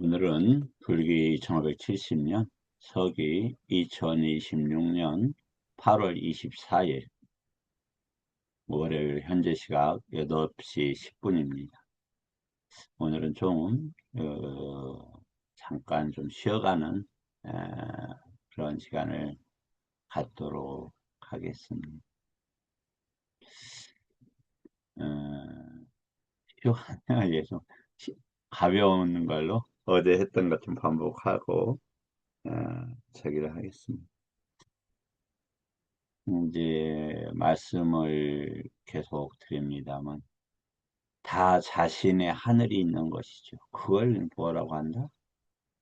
오늘은 불기 1570년, 서기 2026년 8월 24일, 월요일 현재 시각 8시 10분입니다. 오늘은 좀, 잠깐 좀 쉬어가는 에, 그런 시간을 갖도록 하겠습니다. 어, 예, 좀 가벼운 걸로 어제 했던 것 좀 반복하고, 어, 저기를 하겠습니다. 이제 말씀을 계속 드립니다만 다 자신의 하늘이 있는 것이죠. 그걸 뭐라고 한다?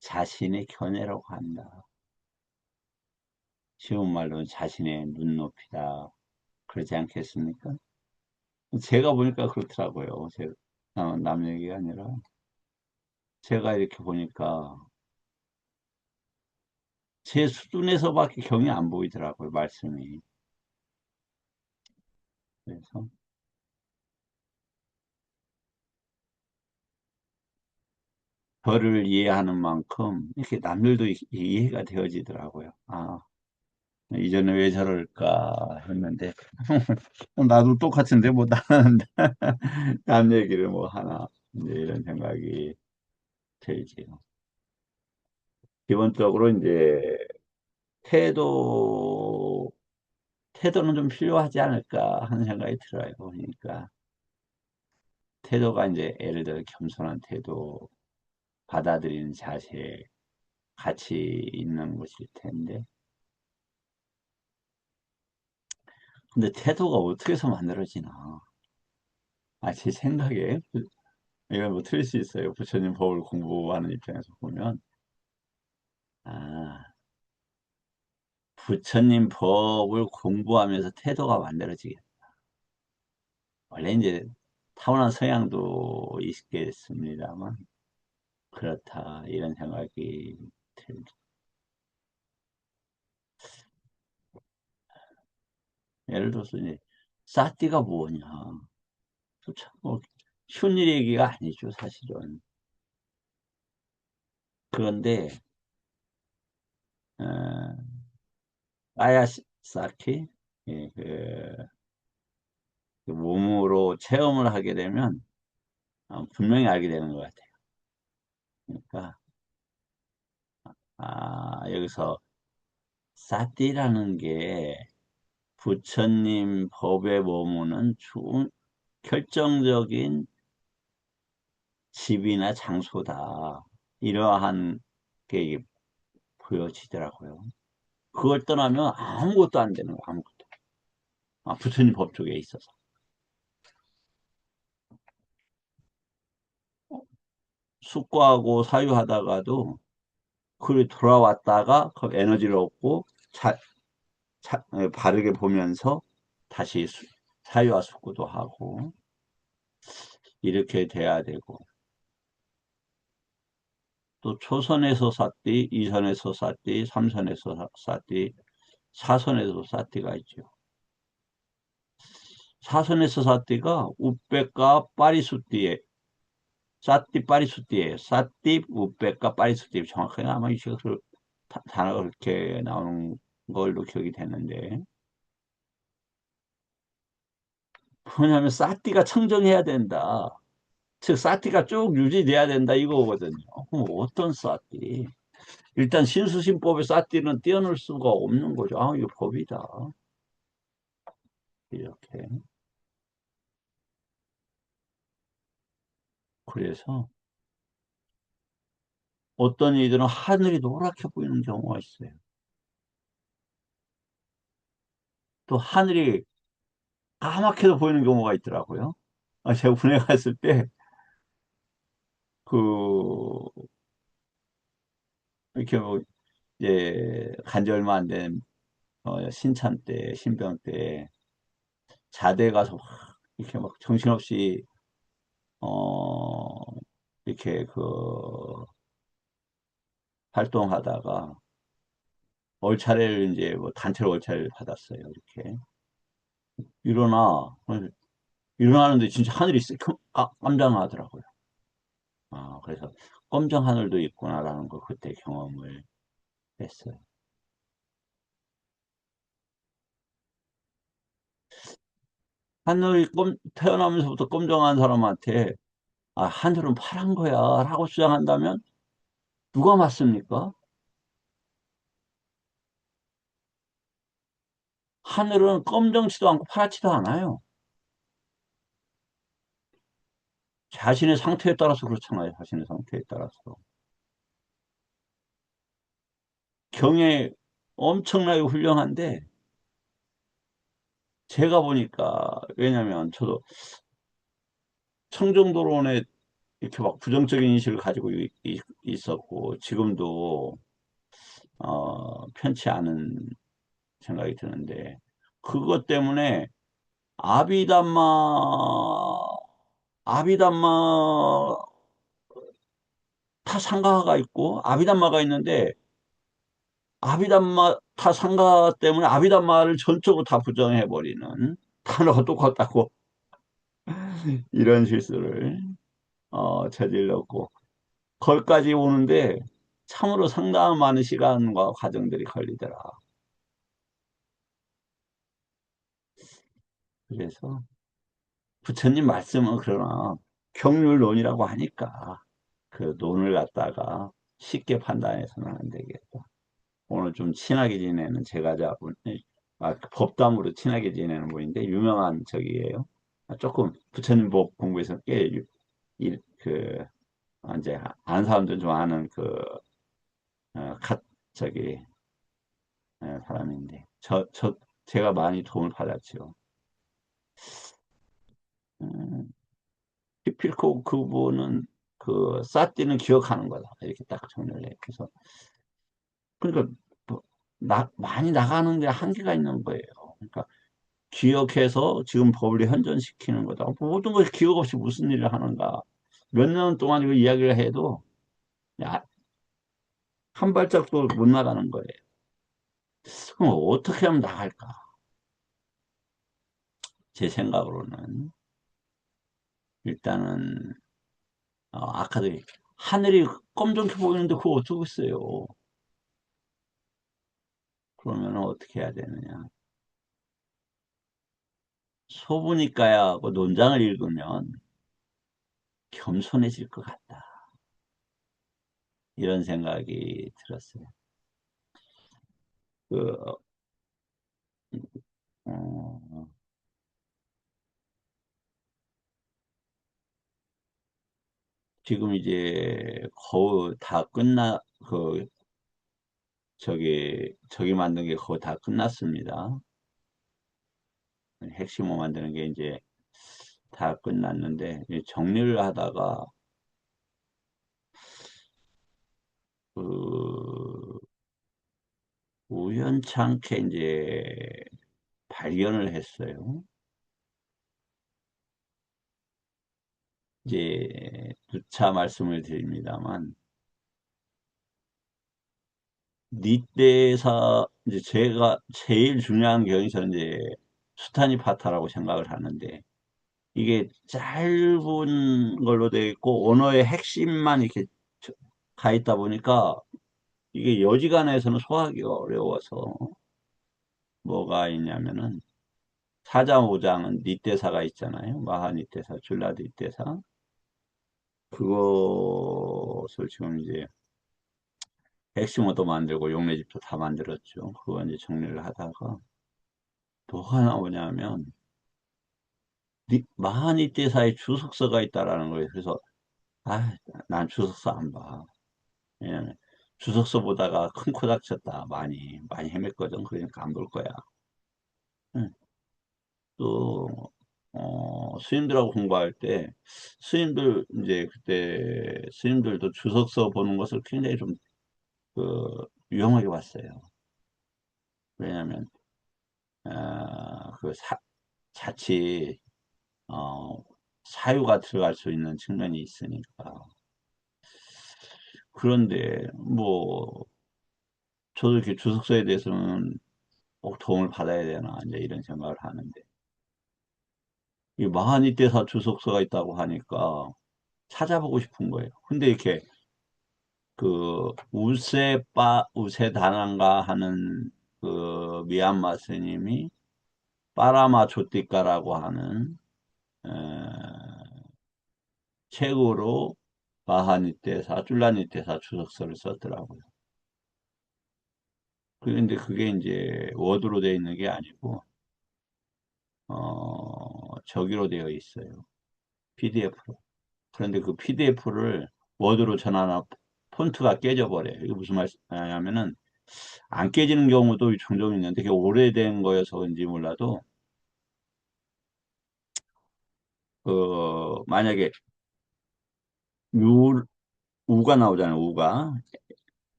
자신의 견해라고 한다. 쉬운 말로는 자신의 눈높이다. 그러지 않겠습니까? 제가 보니까 그렇더라고요. 제가 남 얘기가 아니라 제가 이렇게 보니까 제 수준에서밖에 경이 안 보이더라고요. 말씀이. 그래서 저를 이해하는 만큼 이렇게 남들도 이해가 되어지더라고요. 아, 이전에 왜 저럴까 했는데 나도 똑같은데 뭐 나는 남 얘기를 뭐 하나 이제 이런 생각이 들지요. 기본적으로 이제 태도 태도는 좀 필요하지 않을까 하는 생각이 들어요. 그러니까 태도가 이제 예를 들어 겸손한 태도, 받아들이는 자세, 같이 있는 것일 텐데, 근데 태도가 어떻게 해서 만들어지나? 아, 제 생각에 이건 뭐 틀릴 수 있어요. 부처님 법을 공부하는 입장에서 보면, 아, 부처님 법을 공부하면서 태도가 만들어지겠다. 원래 이제 타고난 성향도 있겠습니다만, 그렇다, 이런 생각이 들죠. 예를 들어서 이제, 사띠가 뭐냐. 참, 뭐, 쉬운 일 얘기가 아니죠, 사실은. 그런데, 어, 아야사키, 예, 그 몸으로 체험을 하게 되면, 분명히 알게 되는 것 같아요. 그러니까, 여기서 사띠라는 게 부처님 법에 머무는 결정적인 집이나 장소다. 이러한 게 보여지더라고요. 그걸 떠나면 아무것도 안 되는 거예요. 아무것도. 부처님 법 쪽에 있어서. 숙고하고 사유하다가도 그리 돌아왔다가 그 에너지를 얻고 바르게 보면서 다시 사유와 숙고도 하고 이렇게 돼야 되고 또 초선에서 삿띠, 이선에서 삿띠, 삼선에서 삿띠, 사선에서 삿띠가 있죠. 사선에서 삿띠가 우백과 파리수띠에 삿띠 파리수띠예요. 삿띠 우백과 파리수띠 정확하게 아마 이 단어가 그렇게 나오는 걸로 기억이 되는데 뭐냐면 삿띠가 청정해야 된다. 즉 삿띠가 쭉 유지돼야 된다 이거거든요. 그럼 어떤 삿띠? 일단 신수신법의 삿띠는 떼어놓을 수가 없는 거죠. 이거 법이다. 이렇게. 그래서 어떤 이들은 하늘이 노랗게 보이는 경우가 있어요. 또 하늘이 까맣게도 보이는 경우가 있더라고요. 제가 군에 갔을 때, 그, 이렇게 뭐, 이제, 간지 얼마 안 된, 신참 때, 신병 때, 자대 가서 막, 이렇게 막 정신없이, 어, 이렇게 활동하다가, 월차례를 이제 뭐 단체로 월차례를 받았어요. 이렇게. 일어나. 일어나는데 진짜 하늘이 깜짝 놀라더라고요. 그래서 검정 하늘도 있구나라는 걸 그때 경험을 했어요. 하늘이 태어나면서부터 검정한 사람한테 아, 하늘은 파란 거야 라고 주장한다면 누가 맞습니까? 하늘은 검정치도 않고 파랗지도 않아요. 자신의 상태에 따라서 그렇잖아요. 자신의 상태에 따라서. 경에 엄청나게 훌륭한데 제가 보니까 왜냐면 저도 청정도론에 이렇게 막 부정적인 인식을 가지고 있었고 지금도 편치 않은 생각이 드는데 그것 때문에 아비담마 아비담마 타상가가 있고 아비담마가 있는데 아비담마 타상가 때문에 아비담마를 전적으로 다 부정해버리는 단어가 똑같다고 이런 실수를 저질렀고 거기까지 오는데 참으로 상당한 많은 시간과 과정들이 걸리더라. 그래서 부처님 말씀은 그러나 경률론이라고 하니까 그 논을 갖다가 쉽게 판단해서는 안 되겠다. 오늘 좀 친하게 지내는 제가자분, 법담으로 친하게 지내는 분인데 유명한 적이에요. 조금 부처님 법 공부에서 꽤 그 이제 아는 사람들 좀 아는 그 저기 사람인데 제가 많이 도움을 받았죠. 음, 피필코 그분은 그 사띠는 기억하는 거다 이렇게 딱 정리를 해. 그래서 그러니까 뭐 많이 나가는데 한계가 있는 거예요. 그러니까 기억해서 지금 법을 현존시키는 거다. 모든 것이 기억 없이 무슨 일을 하는가. 몇 년 동안 이거 이야기를 해도 야, 한 발짝도 못 나가는 거예요. 그럼 어떻게 하면 나갈까? 제 생각으로는 일단은 아까도 하늘이 검정게 보이는데 그거 어쩌겠어요. 그러면 어떻게 해야 되느냐. 소부니까야 하고 논장을 읽으면 겸손해질 것 같다. 이런 생각이 들었어요. 그, 어, 지금 이제 거의 다 저기 만든 게 거의 다 끝났습니다. 핵심을 만드는 게 이제 다 끝났는데, 정리를 하다가, 그, 우연찮게 이제 발견을 했어요. 이제 누차 말씀을 드립니다만, 니떼사, 이제 제가 제일 중요한 경에서는 이제 수타니파타라고 생각을 하는데, 이게 짧은 걸로 되어 있고, 언어의 핵심만 이렇게 가 있다 보니까, 이게 여지간해서는 소화하기가 어려워서, 뭐가 있냐면은, 사자 오장은 니떼사가 있잖아요. 마하니떼사, 줄라니떼사. 그것을 지금 이제 핵심어도 만들고 용례집도 다 만들었죠. 그거 이제 정리를 하다가 뭐가 나오냐면 마하니떼사의 주석서가 있다라는 거예요. 그래서 아, 난 주석서 안 봐. 왜냐면 주석서 보다가 큰 코 다쳤다. 많이 헤맸거든. 그러니까 안 볼 거야. 응. 또 스님들하고 공부할 때 스님들 이제 그때 스님들도 주석서 보는 것을 굉장히 좀 위험하게 봤어요. 왜냐하면 그 자칫 어, 사유가 들어갈 수 있는 측면이 있으니까. 그런데 뭐 저도 이렇게 주석서에 대해서는 꼭 도움을 받아야 되나 이제 이런 생각을 하는데 이 마하니테사 주석서가 있다고 하니까 찾아보고 싶은 거예요. 근데 이렇게 우세다난가 하는 그 미얀마 스님이 파라마 조티카라고 하는 에, 책으로 바하니테사, 줄라니테사 주석서를 썼더라고요. 그런데 그게 이제 워드로 되어 있는 게 아니고 저기로 되어 있어요. PDF로. 그런데 그 PDF를 워드로 전환하 폰트가 깨져버려요. 이게 무슨 말이냐면은 안 깨지는 경우도 종종 있는데 그게 오래된 거여서인지 몰라도 만약에 유 우가 나오잖아요. 우가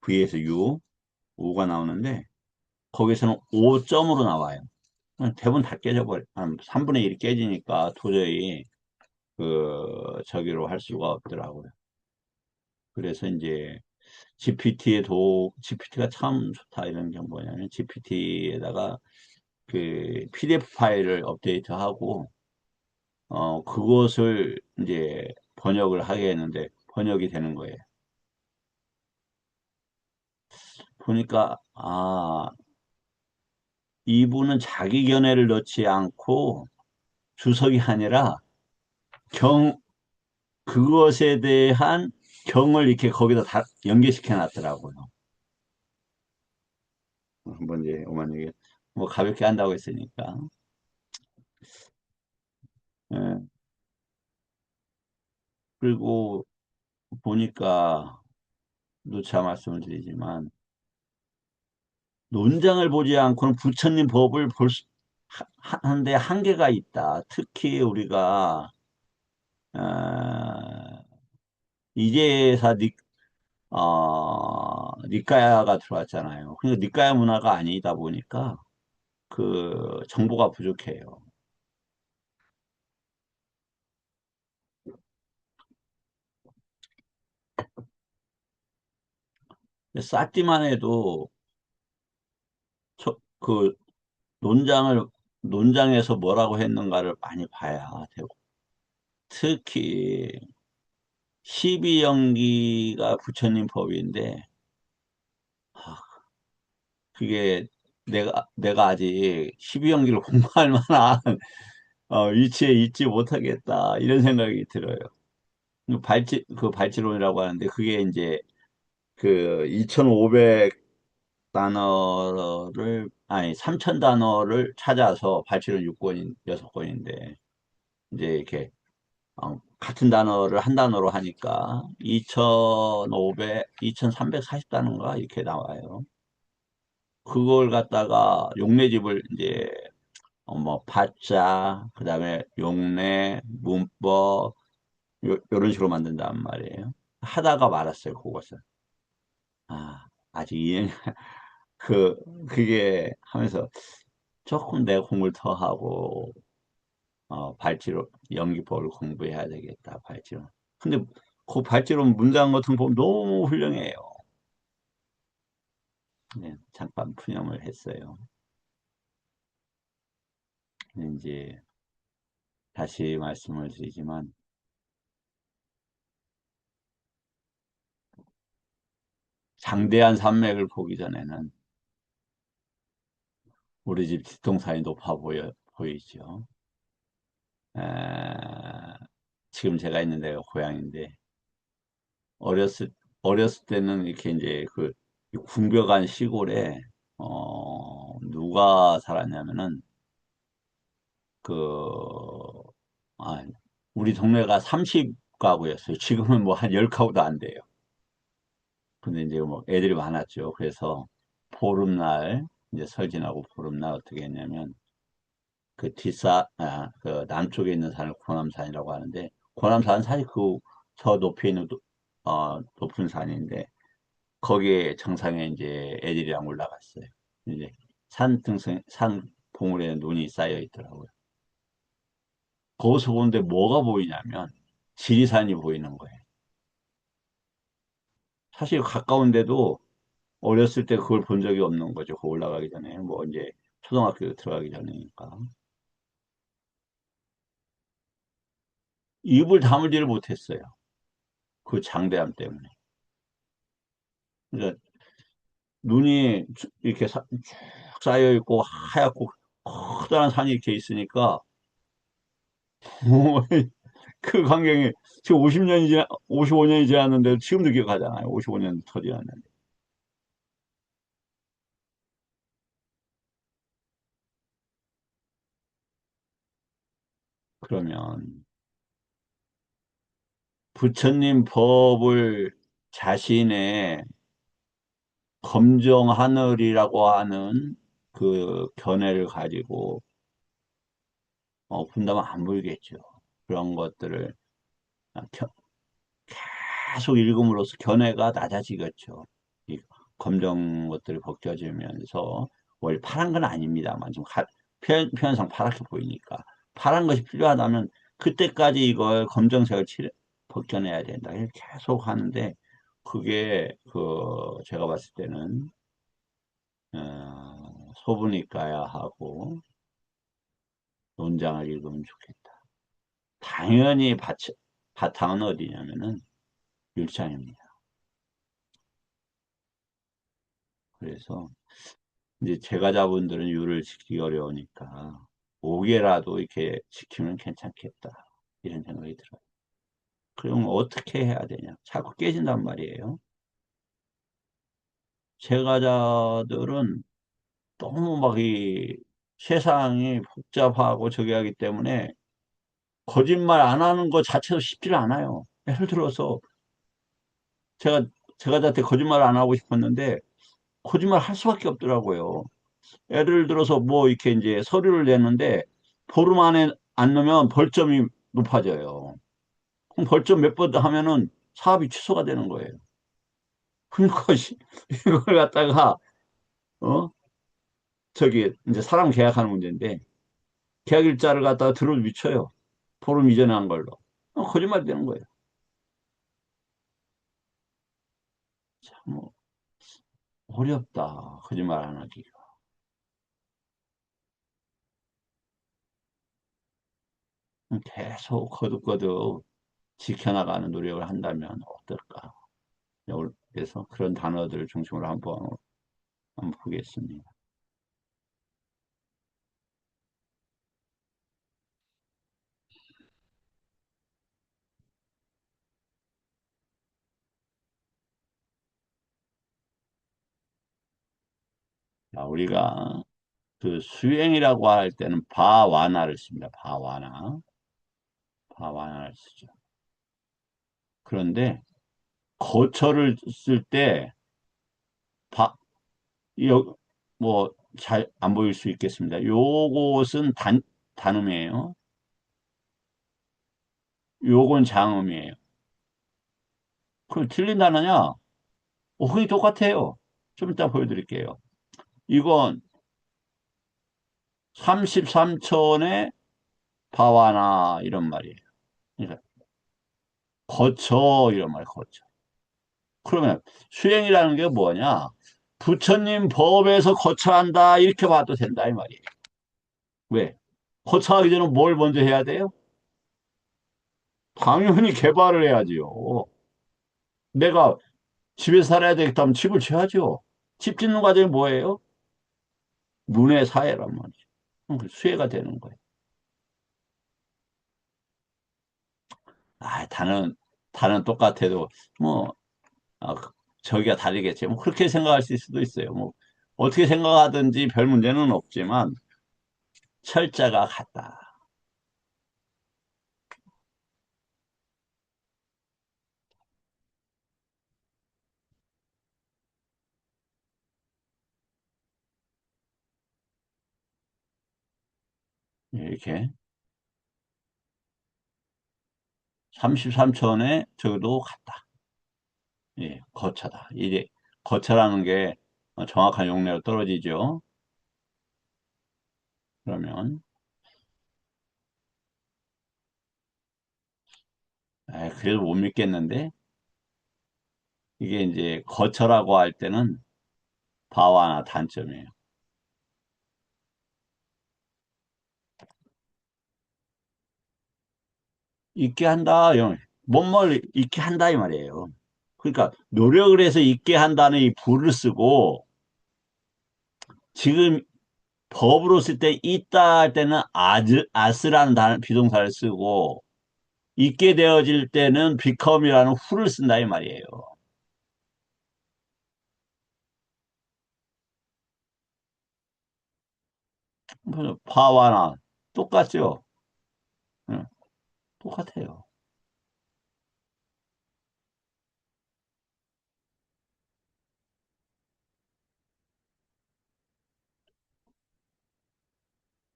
V에서 우가 나오는데 거기서는 5점으로 나와요. 대부분 다 깨져버려. 한 3분의 1이 깨지니까 도저히 저기로 할 수가 없더라고요. 그래서 이제 GPT가 참 좋다 이런 게 뭐냐면 GPT에다가 그 PDF 파일을 업데이트하고 그것을 이제 번역을 하게 했는데 번역이 되는 거예요. 보니까 이분은 자기 견해를 넣지 않고 주석이 아니라 경 그것에 대한 경을 이렇게 거기다 다 연계시켜 놨더라고요. 한번 이제 오만 얘기 뭐 가볍게 한다고 했으니까. 예. 그리고 보니까 누차 말씀을 드리지만 논장을 보지 않고는 부처님 법을 하는데 한계가 있다. 특히 우리가 어, 이제사 니까야가 들어왔잖아요. 그러니까 니까야 문화가 아니다 보니까 그 정보가 부족해요. 쌓기만 해도 그 논장을 논장에서 뭐라고 했는가를 많이 봐야 되고 특히 12연기가 부처님 법인데 그게 내가 아직 12연기를 공부할 만한 위치에 있지 못하겠다 이런 생각이 들어요. 발찌론이라고 하는데 그게 이제 그 2,500 단어를 아니 3,000 단어를 찾아서 발치론 6권인 6권인데 이제 이렇게 같은 단어를 한 단어로 하니까 2,340 단어인가 이렇게 나와요. 그걸 갖다가 용례집을 이제 뭐 파자 그다음에 용례 문법 요런 식으로 만든단 말이에요. 하다가 말았어요. 그것을. 아직 2년 그 그게 하면서 조금 내 공부를 더 하고 발찌로 연기법을 공부해야 되겠다. 발찌로. 근데 그 발찌로 문장 같은 거 보면 너무 훌륭해요. 네, 잠깐 푸념을 했어요. 이제 다시 말씀을 드리지만 장대한 산맥을 보기 전에는 우리 집 뒷동산이 높아 보이죠. 에, 지금 제가 있는 데가 고향인데 어렸을 어렸을 때는 이렇게 이제 그 궁벽한 시골에 누가 살았냐면은 그 아, 우리 동네가 30가구였어요. 지금은 뭐 한 10가구도 안 돼요. 근데 이제 뭐 애들이 많았죠. 그래서 보름날 이제 설 지나고 보름날 어떻게 했냐면 그 남쪽에 있는 산을 고남산이라고 하는데 고남산은 사실 그 저 높이에 있는 높은 산인데 거기에 정상에 이제 애들이랑 올라갔어요. 이제 산 봉우리에 눈이 쌓여 있더라고요. 거기서 보는데 뭐가 보이냐면 지리산이 보이는 거예요. 사실 가까운데도 어렸을 때 그걸 본 적이 없는 거죠. 그 올라가기 전에. 뭐 이제 초등학교 들어가기 전이니까. 입을 다물지를 못했어요. 그 장대함 때문에. 그러니까 눈이 이렇게 쭉 쌓여 있고 하얗고 커다란 산이 이렇게 있으니까 그 광경이 지금 50년이 지나 55년이 지났는데 지금도 기억하잖아요. 55년 터지났는데. 그러면 부처님 법을 자신의 검정 하늘이라고 하는 그 견해를 가지고 본다면 안 보이겠죠. 그런 것들을 계속 읽음으로써 견해가 낮아지겠죠. 이 검정 것들이 벗겨지면서 원래 파란 건 아닙니다만 좀 표현상 파랗게 보이니까 파란 것이 필요하다면 그때까지 이걸 검정색을 벗겨내야 된다. 이렇게 계속 하는데 그게 그 제가 봤을 때는 소분이가야 하고 논장을 읽으면 좋겠다. 당연히 바탕은 어디냐면은 율장입니다. 그래서 이제 제과자분들은 율을 지키기 어려우니까 5개라도 이렇게 지키면 괜찮겠다. 이런 생각이 들어요. 그럼 어떻게 해야 되냐? 자꾸 깨진단 말이에요. 제과자들은 너무 막 이 세상이 복잡하고 저기 하기 때문에 거짓말 안 하는 것 자체도 쉽지를 않아요. 예를 들어서 제가 제과자한테 거짓말 안 하고 싶었는데 거짓말 할 수밖에 없더라고요. 예를 들어서 뭐 이렇게 이제 서류를 내는데 보름 안에 안 넣으면 벌점이 높아져요. 그럼 벌점 몇 번 하면은 사업이 취소가 되는 거예요. 그러니까 이걸 갖다가 어 저기 이제 사람 계약하는 문제인데 계약 일자를 갖다가 들어 미쳐요. 보름 이전에 한 걸로. 거짓말 되는 거예요. 참 어렵다. 거짓말 안 하기가. 계속 거듭거듭 지켜나가는 노력을 한다면 어떨까. 그래서 그런 단어들을 중심으로 한번 보겠습니다. 자, 우리가 그 수행이라고 할 때는 바와나를 씁니다. 바와나. 바와나를 쓰죠. 그런데 거처를 쓸 때, 바, 여, 뭐, 잘 안 보일 수 있겠습니다. 요것은 단음이에요. 요건 장음이에요. 그럼 틀린 단어냐? 거의 똑같아요. 좀 이따 보여드릴게요. 이건 33촌의 바와나 이런 말이에요. 그러니까 거쳐 이런 말 거쳐. 그러면 수행이라는 게 뭐냐? 부처님 법에서 거처한다 이렇게 봐도 된다 이 말이에요. 왜? 거처하기 전에 뭘 먼저 해야 돼요? 당연히 개발을 해야지요. 내가 집에 살아야 되겠다면 집을 지어야죠. 집 짓는 과정이 뭐예요? 문의 사회란 말이죠. 수혜가 되는 거예요. 단은 똑같아도 뭐 저기가 다르겠지. 뭐 그렇게 생각할 수도 있어요. 뭐 어떻게 생각하든지 별 문제는 없지만 철자가 같다. 이렇게 33천에 저기도 같다. 예, 거차다. 이제 거차라는 게 정확한 용례로 떨어지죠. 그러면 그래도 못 믿겠는데 이게 이제 거처라고 할 때는 바와나 단점이에요. 있게 한다. 뭔 말 있게 한다 이 말이에요. 그러니까 노력을 해서 있게 한다는 이 부를 쓰고 지금 법으로 쓸 때 있다 할 때는 아스라는 단어 비동사를 쓰고 있게 되어질 때는 become이라는 who를 쓴다 이 말이에요. 파와나 똑같죠? 응, 똑같아요.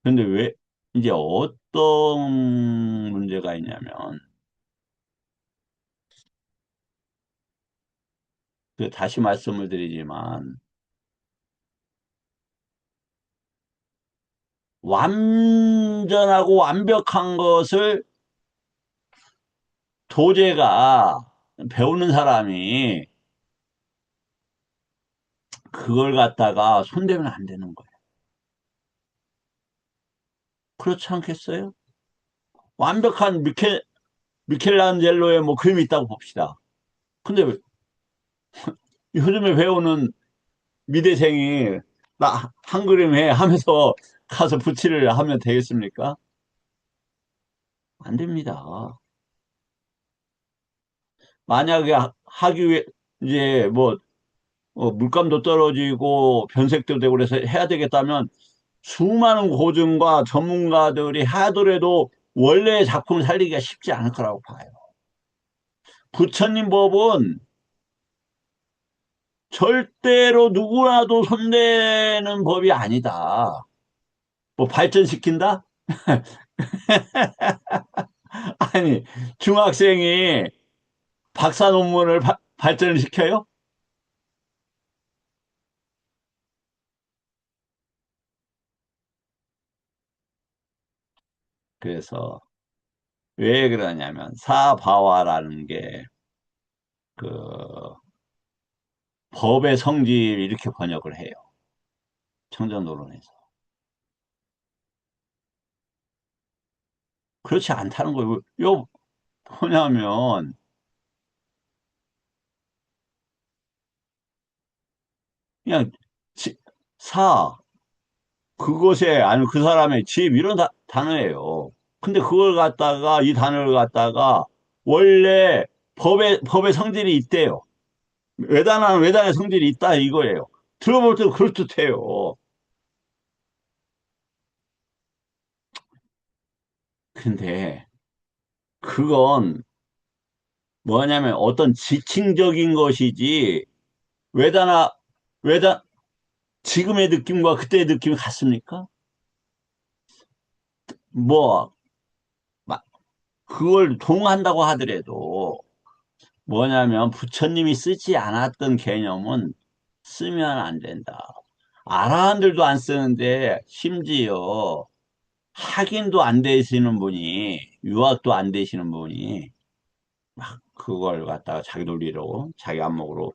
근데 왜 이제 어떤 문제가 있냐면 그 다시 말씀을 드리지만 완전하고 완벽한 것을 도제가 배우는 사람이 그걸 갖다가 손대면 안 되는 거예요. 그렇지 않겠어요? 완벽한 미켈란젤로의 뭐 그림이 있다고 봅시다. 근데 요즘에 배우는 미대생이 나 한 그림 해 하면서 가서 붓칠을 하면 되겠습니까? 안 됩니다. 만약에 하기 위해 이제 뭐 물감도 떨어지고 변색도 되고 그래서 해야 되겠다면 수많은 고증과 전문가들이 하더라도 원래의 작품을 살리기가 쉽지 않을 거라고 봐요. 부처님 법은 절대로 누구라도 손대는 법이 아니다. 뭐 발전시킨다? 아니, 중학생이 박사 논문을 발전을 시켜요? 그래서 왜 그러냐면 사바와라는 게 그 법의 성질 이렇게 번역을 해요. 청정도론에서. 그렇지 않다는 거예요. 요 뭐냐면 그냥 지- 사 그것에 아니면 그 사람의 집 이런 단어예요. 근데 그걸 갖다가 이 단어를 갖다가 원래 법의 성질이 있대요. 외단하는 외단의 성질이 있다 이거예요. 들어볼 때도 그럴듯해요. 근데 그건 뭐냐면 어떤 지칭적인 것이지 외단아 외단 지금의 느낌과 그때의 느낌이 같습니까? 뭐 그걸 동한다고 하더라도 뭐냐면 부처님이 쓰지 않았던 개념은 쓰면 안 된다. 아라한들도 안 쓰는데 심지어 확인도 안 되시는 분이 유학도 안 되시는 분이 막 그걸 갖다가 자기 논리로 자기 안목으로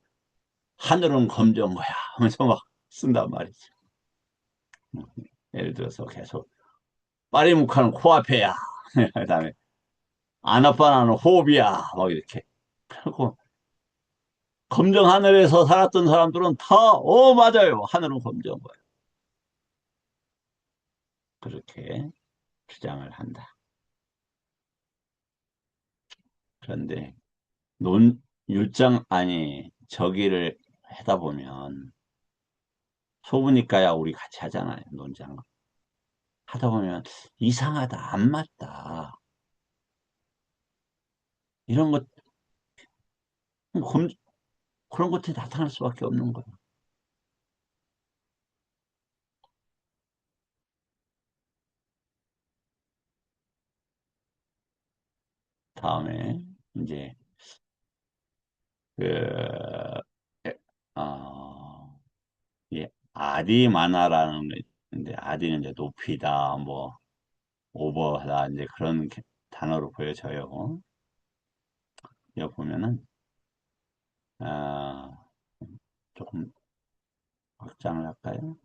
하늘은 검정인 거야 하면서 막 쓴단 말이죠. 예를 들어서 계속 파리묵하는 코앞에야. 그다음에 아나빠나는 호흡이야. 막 이렇게. 그리고 검정 하늘에서 살았던 사람들은 다, 맞아요. 하늘은 검정인 거예요. 그렇게 주장을 한다. 그런데 율장, 아니, 저기를 하다 보면, 소부니까야 우리 같이 하잖아요. 논장. 하다 보면, 이상하다, 안 맞다. 이런 것, 검- 그런 것들이 나타날 수밖에 없는 거예요. 다음에, 이제, 그, 에, 어, 예, 아디마나라는 게 있는데, 아디는 이제 높이다, 뭐, 오버하다, 이제 그런 단어로 보여져요. 여기 보면은, 아, 조금 확장을 할까요?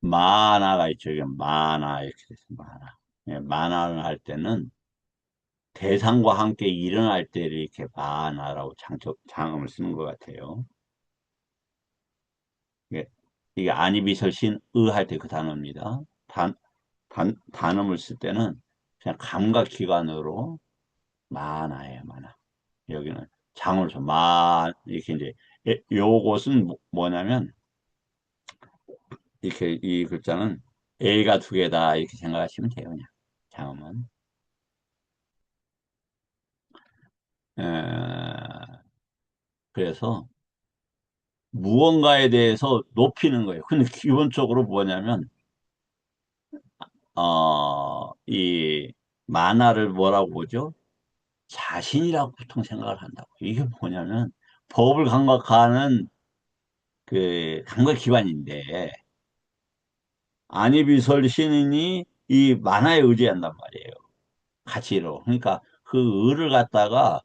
만화가 있죠. 이게 만화 이렇게 돼서 만화. 예, 만화를 할 때는 대상과 함께 일어날 때를 이렇게 만화라고 장음을 쓰는 것 같아요. 이게, 이게 아니비설신 의 할 때 그 단어입니다. 단음을 쓸 때는 그냥 감각기관으로 만화예요, 만화. 여기는 장으로서 이렇게 이제, 요것은 뭐냐면, 이렇게 이 글자는 A가 두 개다, 이렇게 생각하시면 돼요, 그냥. 장음은. 에, 그래서 무언가에 대해서 높이는 거예요. 근데 기본적으로 뭐냐면, 이 만화를 뭐라고 보죠? 자신이라고 보통 생각을 한다고. 이게 뭐냐면, 법을 감각하는 그 감각기관인데, 안이비설 신인이 이 만화에 의지한단 말이에요. 가치로. 그러니까 그 의를 갖다가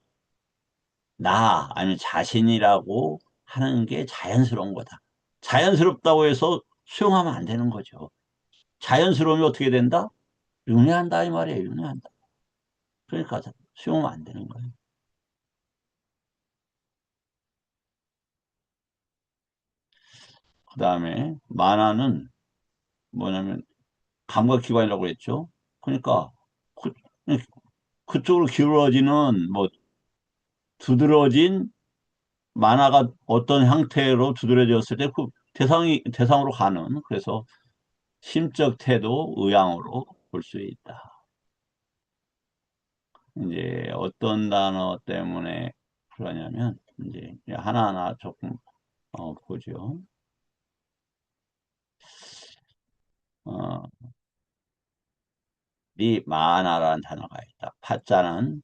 나 아니면 자신이라고 하는 게 자연스러운 거다. 자연스럽다고 해서 수용하면 안 되는 거죠. 자연스러움이 어떻게 된다? 윤회한다 이 말이에요. 윤회한다. 그러니까 수용하면 안 되는 거예요. 그 다음에 만화는 뭐냐면 감각기관이라고 했죠. 그러니까 그, 그쪽으로 기울어지는 뭐 두드러진 만화가 어떤 형태로 두드러졌을 때 그 대상으로 가는 그래서 심적 태도 의향으로 볼 수 있다. 이제 어떤 단어 때문에 그러냐면 이제 하나하나 조금 보죠. 어, 리 만화라는 단어가 있다. 파자는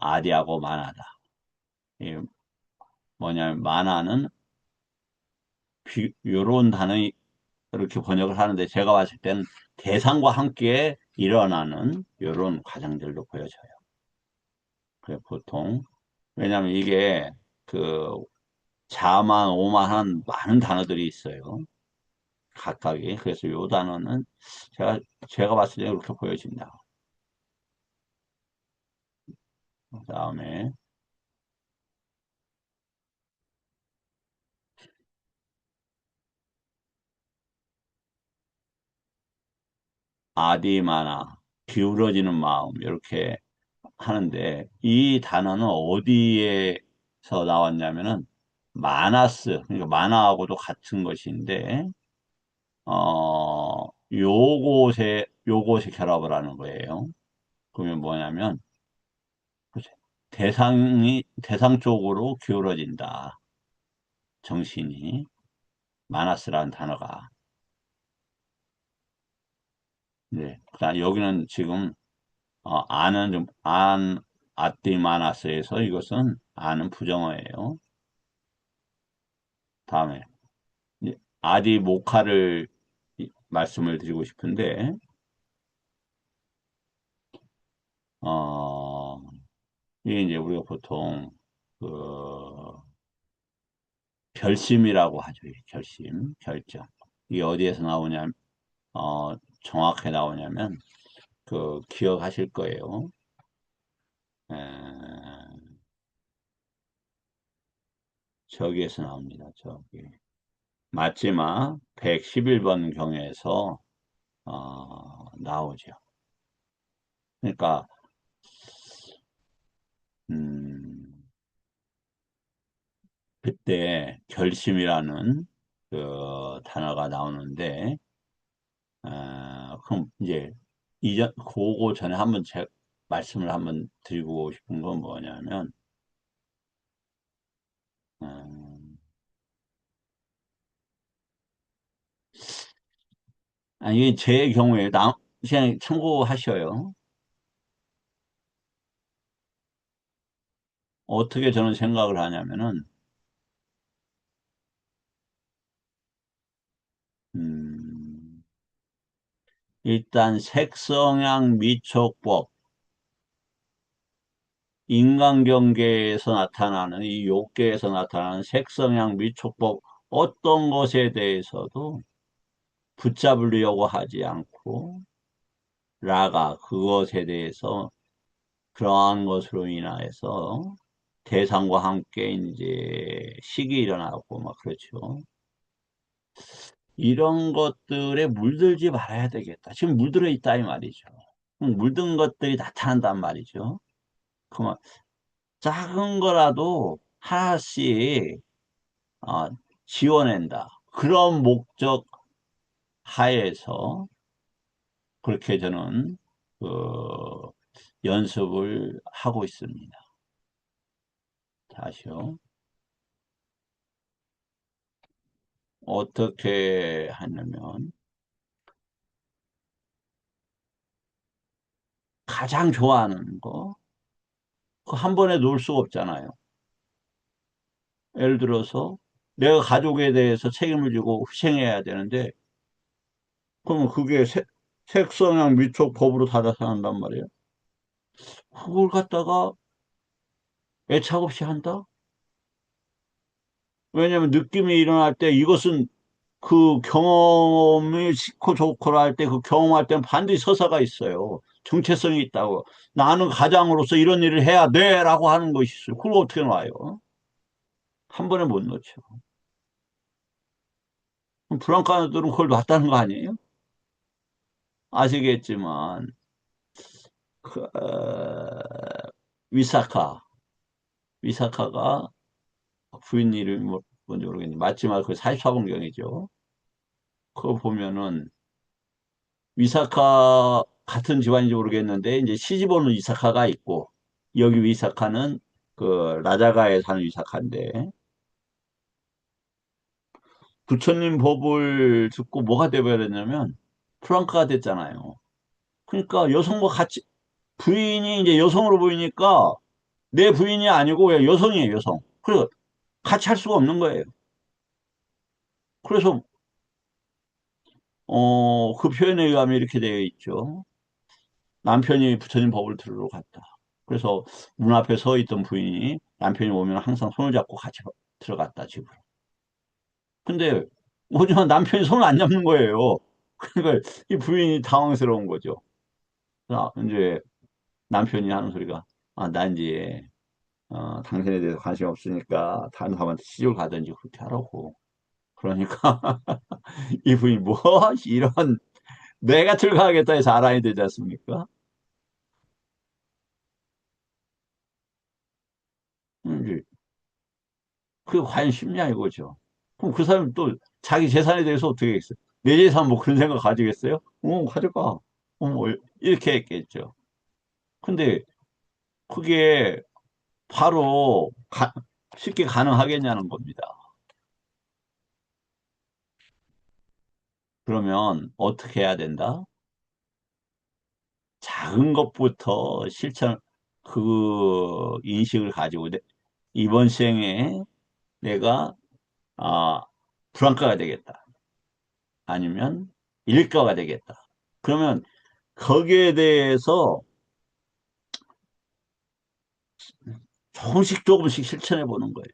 아디하고 만화다. 이 뭐냐면 만화는 요런 단어 이렇게 번역을 하는데 제가 봤을 때는 대상과 함께 일어나는 이런 과정들로 보여져요. 그래 보통 왜냐하면 이게 그 자만 오만한 많은 단어들이 있어요. 각각이 그래서 요 단어는 제가 제가 봤을 때 이렇게 보여진다. 그다음에 아디마나 기울어지는 마음 이렇게 하는데 이 단어는 어디에서 나왔냐면은 마나스 그러니까 만화하고도 같은 것인데 요곳에 결합을 하는 거예요. 그러면 뭐냐면 대상 쪽으로 기울어진다. 정신이 마나스라는 단어가 네. 그다음 여기는 지금 아는 좀 아띠 마나스에서 이것은 아는 부정어예요. 다음에 아디 모카를 말씀을 드리고 싶은데 어, 이게 이제 우리가 보통 그 결심이라고 하죠. 결심, 결정. 이게 어디에서 나오냐면 정확하게 나오냐면 그 기억하실 거예요. 에, 저기에서 나옵니다. 저기 마지막 111번 경에서 나오죠. 그러니까 음, 그때 결심이라는 그 단어가 나오는데 그럼 이제 그거 전에 한번 제 말씀을 한번 드리고 싶은 건 뭐냐면 음, 아니 제 경우에 그냥 참고하셔요. 어떻게 저는 생각을 하냐면은 음, 일단 색성향 미촉법 인간경계에서 나타나는 이 욕계에서 나타나는 색성향 미촉법 어떤 것에 대해서도 붙잡으려고 하지 않고, 라가 그것에 대해서 그러한 것으로 인하여서 대상과 함께 이제 식이 일어나고 막 그렇죠. 이런 것들에 물들지 말아야 되겠다. 지금 물들어 있다 이 말이죠. 물든 것들이 나타난단 말이죠. 그만 작은 거라도 하나씩 어, 지워낸다. 그런 목적 하에서 그렇게 저는 그 연습을 하고 있습니다. 다시요. 어떻게 하냐면 가장 좋아하는 거, 그 한 번에 놓을 수가 없잖아요. 예를 들어서 내가 가족에 대해서 책임을 지고 희생해야 되는데 그러면 그게 색성향 미촉 법으로 다 나타난단 말이에요. 그걸 갖다가 애착 없이 한다? 왜냐하면 느낌이 일어날 때 이것은 그 경험이 싫고 좋고라 할 때 그 경험할 때는 반드시 서사가 있어요. 정체성이 있다고. 나는 가장으로서 이런 일을 해야 돼 라고 하는 것이 있어요. 그걸 어떻게 놔요? 한 번에 못 놓죠. 그럼 브랑카들은 그걸 놨다는 거 아니에요? 아시겠지만 그, 위사카 위사카가 부인 이름이 뭔지 모르겠는데 맞지만 그 44번경이죠. 그거 보면은 위사카 같은 집안인지 모르겠는데 이제 시집 오는 위사카가 있고 여기 위사카는 그 라자가에 사는 위사카인데 부처님 법을 듣고 뭐가 돼버렸냐면 프랑크가 됐잖아요. 그러니까 여성과 같이 부인이 이제 여성으로 보이니까 내 부인이 아니고 왜 여성이에요, 여성. 그래서 같이 할 수가 없는 거예요. 그래서 그 표현에 의하면 이렇게 되어 있죠. 남편이 부처님 법을 들으러 갔다. 그래서 문 앞에 서 있던 부인이 남편이 오면 항상 손을 잡고 같이 들어갔다, 집으로. 근데 오지만 남편이 손을 안 잡는 거예요. 그러니까 이 부인이 당황스러운 거죠. 이제 남편이 하는 소리가, 아, 나 이제, 당신에 대해서 관심 없으니까 다른 사람한테 시집을 가든지 그렇게 하라고. 그러니까 이 부인이 뭐, 이런, 내가 들어가겠다 해서 알아야 되지 않습니까? 이제 그게 과연 쉽냐 이거죠. 그럼 그 사람이 또 자기 재산에 대해서 어떻게 하겠어요? 내 재산 뭐 그런 생각 가지겠어요? 가져가. 이렇게 했겠죠. 근데 그게 바로 쉽게 가능하겠냐는 겁니다. 그러면 어떻게 해야 된다? 작은 것부터 그 인식을 가지고 이번 생에 내가 아, 불안가가 되겠다. 아니면 일가가 되겠다. 그러면 거기에 대해서 조금씩 조금씩 실천해 보는 거예요.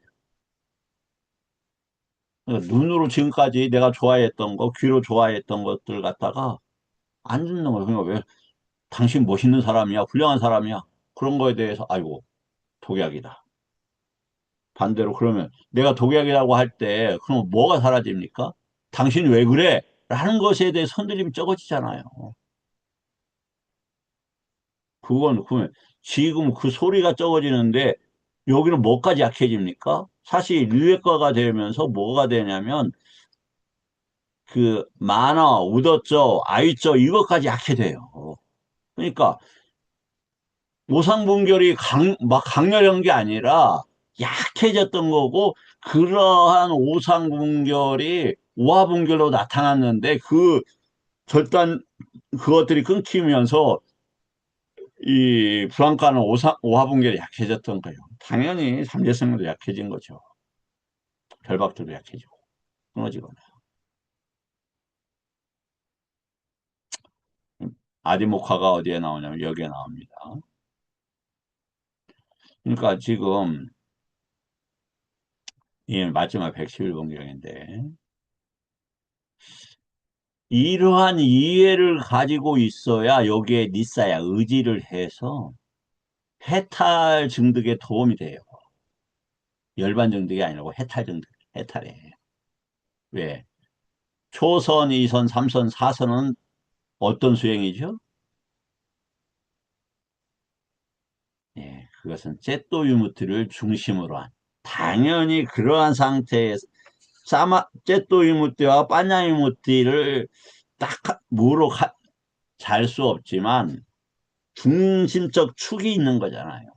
그러니까 눈으로 지금까지 내가 좋아했던 거, 귀로 좋아했던 것들 갖다가 안 듣는 거예요. 그러니까 왜 당신 멋있는 사람이야, 훌륭한 사람이야. 그런 거에 대해서 아이고 독약이다. 반대로 그러면 내가 독약이라고 할 때 그럼 뭐가 사라집니까? 당신 왜 그래? 라는 것에 대해 손들림이 적어지잖아요. 그건 그러면 지금 그 소리가 적어지는데 여기는 뭐까지 약해집니까? 사실 유해과가 되면서 뭐가 되냐면 그 만어, 우더저, 아이저 이것까지 약해돼요. 그러니까 오상분결이 막 강렬한 게 아니라 약해졌던 거고 그러한 오상분결이 오하분결로 나타났는데 그 절단 그것들이 끊기면서 이 불안과는 오하분결이 약해졌던 거예요. 당연히 삼재성도 약해진 거죠. 결박도도 약해지고 끊어지거나. 아디모카가 어디에 나오냐면 여기에 나옵니다. 그러니까 지금 예, 마지막 111번경인데. 이러한 이해를 가지고 있어야 여기에 니사야 의지를 해서 해탈 증득에 도움이 돼요. 열반 증득이 아니고 해탈 증득, 해탈에. 왜? 초선, 2선, 3선, 4선은 어떤 수행이죠? 예, 그것은 셋도 유무트를 중심으로 한. 당연히 그러한 상태에서 셋도 유무트와 빠냐 유무트를 딱 무로 잘 수 없지만 중심적 축이 있는 거잖아요.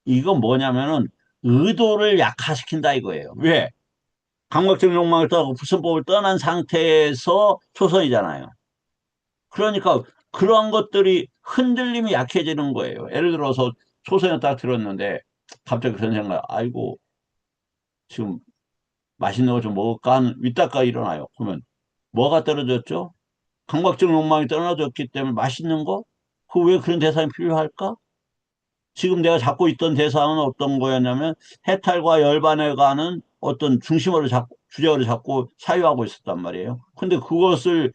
이건 뭐냐면은 의도를 약화시킨다 이거예요. 왜? 감각적 욕망을 떠나고 불선법을 떠난 상태에서 초선이잖아요. 그러니까 그러한 것들이 흔들림이 약해지는 거예요. 예를 들어서 초선에 딱 들었는데 갑자기 그런 생각, 아이고 지금 맛있는 거 좀 먹을까 하는 윗다가 일어나요. 그러면 뭐가 떨어졌죠? 감각적 욕망이 떨어졌기 때문에 맛있는 거? 그 왜 그런 대상이 필요할까? 지금 내가 잡고 있던 대상은 어떤 거였냐면 해탈과 열반에 가는 어떤 중심으로 잡고 주제어를 잡고 사유하고 있었단 말이에요. 근데 그것을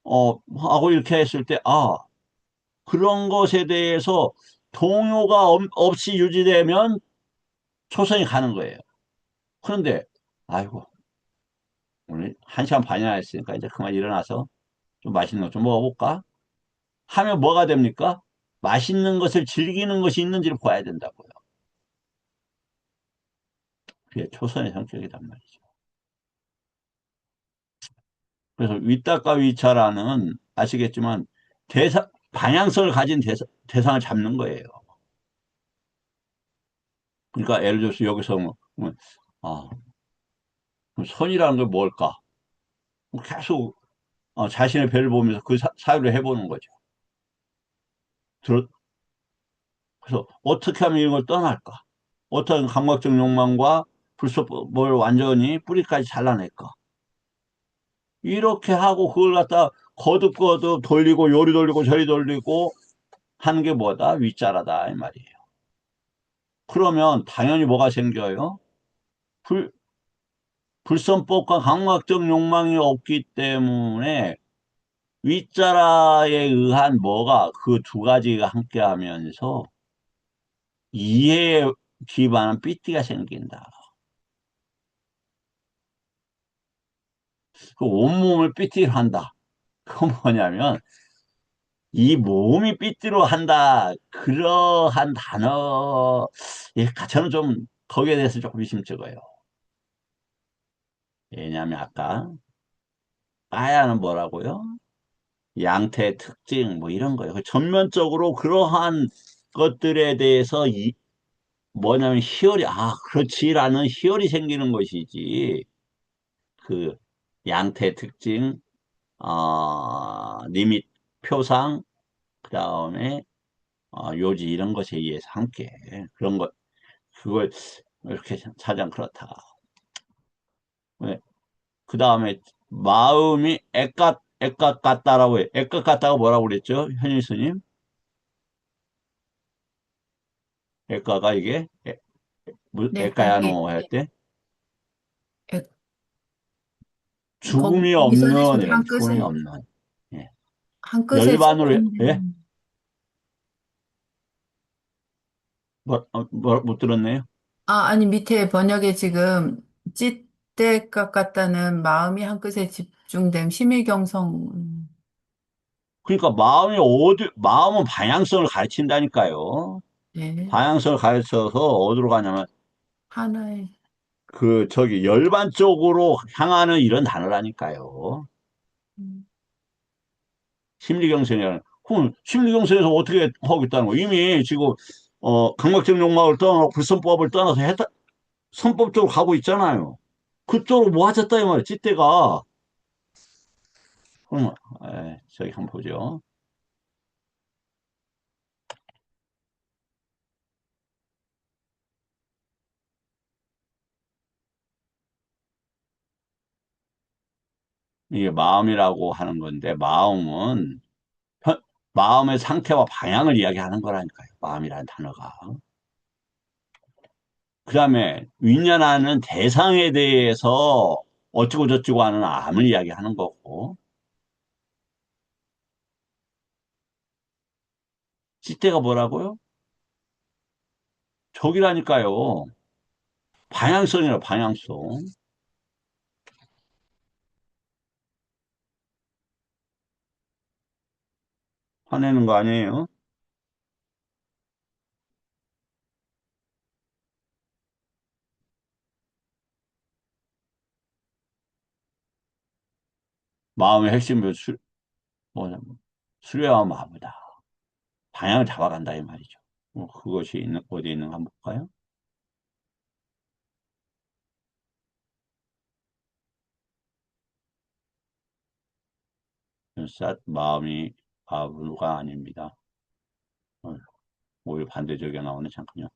하고 이렇게 했을 때 그런 것에 대해서 동요가 없이 유지되면 초선이 가는 거예요. 그런데 아이고 오늘 1시간 반이나 했으니까 이제 그만 일어나서 좀 맛있는 거 좀 먹어볼까? 하면 뭐가 됩니까? 맛있는 것을 즐기는 것이 있는지를 봐야 된다고요. 그게 초선의 성격이란 말이죠. 그래서 위탁과 위차라는 아시겠지만 방향성을 가진 대상을 잡는 거예요. 그러니까 예를 들어서 여기서 아, 그럼 선이라는 게 뭘까? 계속 자신의 배를 보면서 그 사유를 해보는 거죠. 그래서 어떻게 하면 이걸 떠날까? 어떤 감각적 욕망과 불속을 완전히 뿌리까지 잘라낼까? 이렇게 하고 그걸 갖다 거듭거듭 돌리고 요리 돌리고 저리 돌리고 하는 게 뭐다? 윗자라다 이 말이에요. 그러면 당연히 뭐가 생겨요? 불, 불선법과 감각적 욕망이 없기 때문에 윗자라에 의한 뭐가 그 두 가지가 함께 하면서 이해에 기반한 삐띠가 생긴다. 그 온몸을 삐띠로 한다. 그건 뭐냐면 이 몸이 삐뚤어 한다. 그러한 단어, 저는 좀 거기에 대해서 조금 의심쩍어요. 왜냐하면 아까 빠야는 뭐라고요? 양태의 특징 뭐 이런 거예요. 전면적으로 그러한 것들에 대해서 뭐냐면 희열이 그렇지라는 희열이 생기는 것이지. 그 양태 특징, 리밋 표상, 그다음에 요지 이런 것에 의해서 함께 그런 것 그걸 이렇게 사장 그렇다. 그 다음에 마음이 애깍 같다라고 해. 애깍 같다가 뭐라고 그랬죠? 현일 스님? 애까가 이게 네, 애까야노 할 때 에, 죽음이 거기 없는 써주신 이런 죽음이 없는 예. 한 끝에 열반으로 예? 집중된, 못 들었네요. 아니, 밑에 번역에 지금 찢대각 같다는 마음이 한 끝에 집중됨, 심의경성, 그러니까 마음은 방향성을 가르친다니까요. 네, 방향성을 가르쳐서 어디로 가냐면 하나의, 저기 열반 쪽으로 향하는 이런 단어라니까요. 음, 심리경생이라는. 그럼 심리경생에서 어떻게 하고 있다는 거? 이미 지금 강박적 욕망을 떠나고 불선법을 떠나서 선법 쪽으로 가고 있잖아요. 그쪽으로 뭐 하셨다 이 말이야. 찌대가. 그럼 저기 한번 보죠. 이게 마음이라고 하는 건데 마음은 현- 마음의 상태와 방향을 이야기하는 거라니까요. 마음이라는 단어가. 다음에 윈연하는 대상에 대해서 어쩌고 저쩌고 하는 암을 이야기하는 거고, 찌대가 뭐라고요? 저기라니까요. 방향성이라 방향성. 화내는 거 아니에요? 마음의 핵심은 뭐냐, 수레와 마음이다. 방향을 잡아간다 이 말이죠. 그것이 어디 있는가 한번 볼까요? 마음이 바보가 아닙니다. 어, 오히려 반대쪽에 나오네. 잠깐요.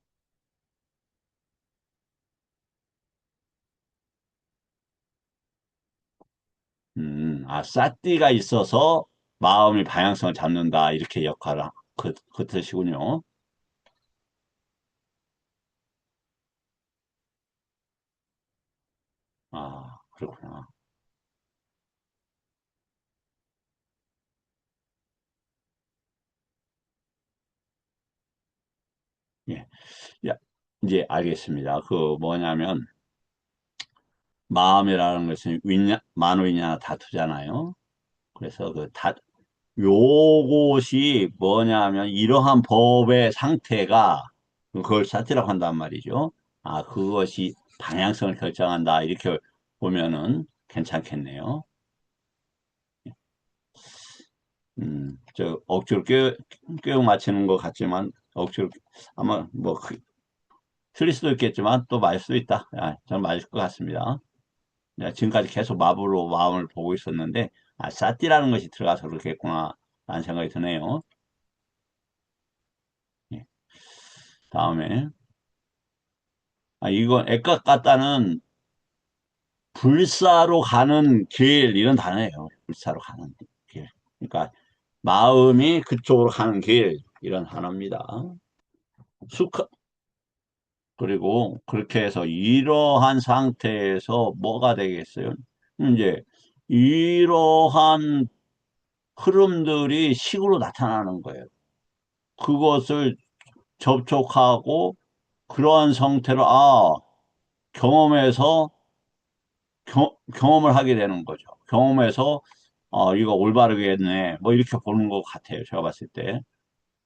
사띠가 있어서 마음이 방향성을 잡는다. 이렇게 역할을, 그 뜻이군요. 아, 그렇구나. 예. 야, 이제 알겠습니다. 그 뭐냐면, 마음이라는 것은 만오인야 다투잖아요. 그래서 요것이 뭐냐면, 이러한 법의 상태가, 그걸 사띠라고 한단 말이죠. 그것이 방향성을 결정한다. 이렇게 보면은 괜찮겠네요. 억지로 꿰어 맞히는 것 같지만, 억지로, 아마, 뭐, 틀릴 수도 있겠지만, 또 맞을 수도 있다. 저는 맞을 것 같습니다. 내가 지금까지 계속 마블로 마음을 보고 있었는데, 사띠라는 것이 들어가서 그렇겠구나, 라는 생각이 드네요. 예. 다음에, 이건 액각 같다는 불사로 가는 길, 이런 단어예요. 불사로 가는 길. 그러니까, 마음이 그쪽으로 가는 길, 이런 단어입니다. 숙, 그리고 그렇게 해서 이러한 상태에서 뭐가 되겠어요? 이제 이러한 흐름들이 식으로 나타나는 거예요. 그것을 접촉하고 그러한 상태로 경험해서 경험을 하게 되는 거죠. 경험해서 이거 올바르겠네. 뭐 이렇게 보는 것 같아요. 제가 봤을 때.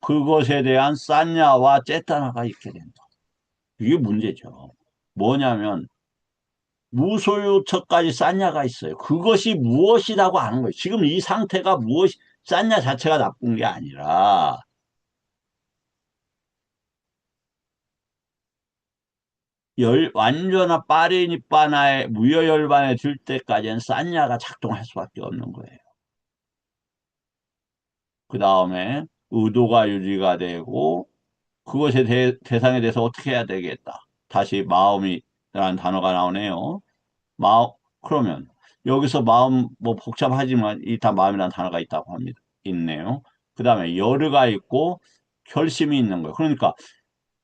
그것에 대한 산냐와 째타나가 있게 된다. 이게 문제죠. 뭐냐면 무소유처까지 쌌냐가 있어요. 그것이 무엇이라고 하는 거예요. 지금 이 상태가 쌌냐 자체가 나쁜 게 아니라, 완전한 빠리니빠나의 무여열반에 들 때까지는 쌌냐가 작동할 수밖에 없는 거예요. 그 다음에 의도가 유지가 되고, 그것에 대상에 대해서 어떻게 해야 되겠다. 다시 마음이라는 단어가 나오네요. 마음, 그러면 여기서 마음 뭐 복잡하지만 일단 마음이라는 단어가 있다고 합니다. 있네요. 그 다음에 열의가 있고 결심이 있는 거예요. 그러니까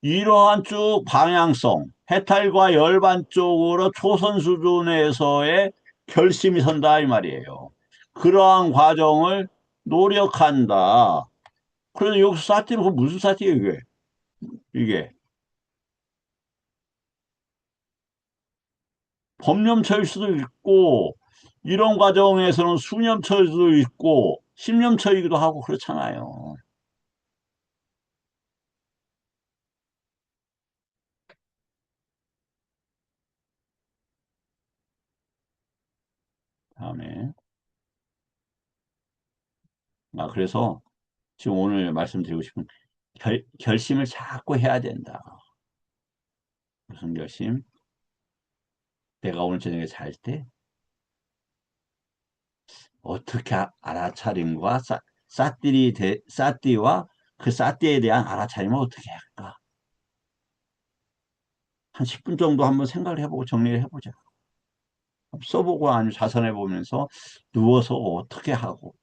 이러한 쭉 방향성, 해탈과 열반 쪽으로 초선 수준에서의 결심이 선다 이 말이에요. 그러한 과정을 노력한다. 그래서 여기서 사티는 그 무슨 사티예요, 이게? 이게 법령처일 수도 있고 이런 과정에서는 수년처일 수도 있고 10년처이기도 하고 그렇잖아요. 다음에 그래서 지금 오늘 말씀드리고 싶은 결심을 자꾸 해야 된다. 무슨 결심? 내가 오늘 저녁에 잘 때 어떻게 알아차림과 사띠와 그 사띠에 대한 알아차림을 어떻게 할까? 한 10분 정도 한번 생각을 해보고 정리를 해보자. 써보고 아니면 자산해 보면서 누워서 어떻게 하고